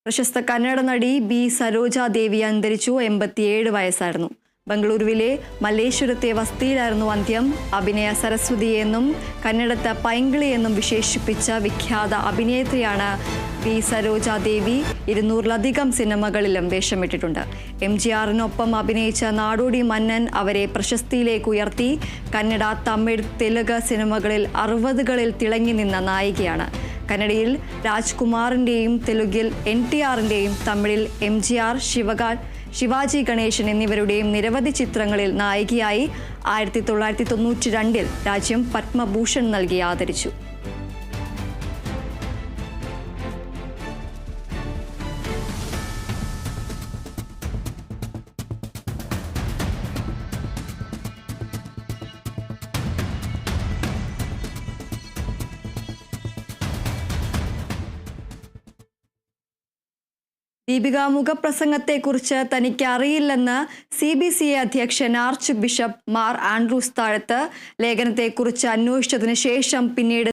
പ്രശസ്ത കന്നഡ നടി ബി സരോജാദേവി അന്തരിച്ചു. 87 വയസ്സായിരുന്നു. ബംഗളൂരുവിലെ മല്ലേശ്വരത്തെ വസതിയിലായിരുന്നു അന്ത്യം. അഭിനയ സരസ്വതിയെന്നും കന്നഡത്തെ പൈങ്കിളി എന്നും വിശേഷിപ്പിച്ച വിഖ്യാത അഭിനേത്രിയാണ് ബി സരോജാദേവി. 200-ലധികം സിനിമകളിലും വേഷമിട്ടിട്ടുണ്ട്. MGRനൊപ്പം അഭിനയിച്ച നാടോടി മന്നൻ അവരെ പ്രശസ്തിയിലേക്ക് ഉയർത്തി. കന്നഡ, തമിഴ്, തെലുങ്ക് സിനിമകളിൽ 60കളിൽ തിളങ്ങി നിന്ന നായികയാണ്. കന്നഡയിൽ രാജ്കുമാറിൻ്റെയും തെലുങ്കിൽ NTRൻ്റെയും തമിഴിൽ MGR, ശിവാജി ഗണേശൻ എന്നിവരുടെയും നിരവധി ചിത്രങ്ങളിൽ നായികയായി. 1992 രാജ്യം പത്മഭൂഷൺ നൽകി ആദരിച്ചു. ദീപിക മുഖപ്രസംഗത്തെക്കുറിച്ച് തനിക്ക് അറിയില്ലെന്ന് CBCA അധ്യക്ഷൻ ആർച്ച് ബിഷപ്പ് മാർ ആൻഡ്രൂസ് താഴത്ത്. ലേഖനത്തെക്കുറിച്ച് അന്വേഷിച്ചതിന് ശേഷം പിന്നീട്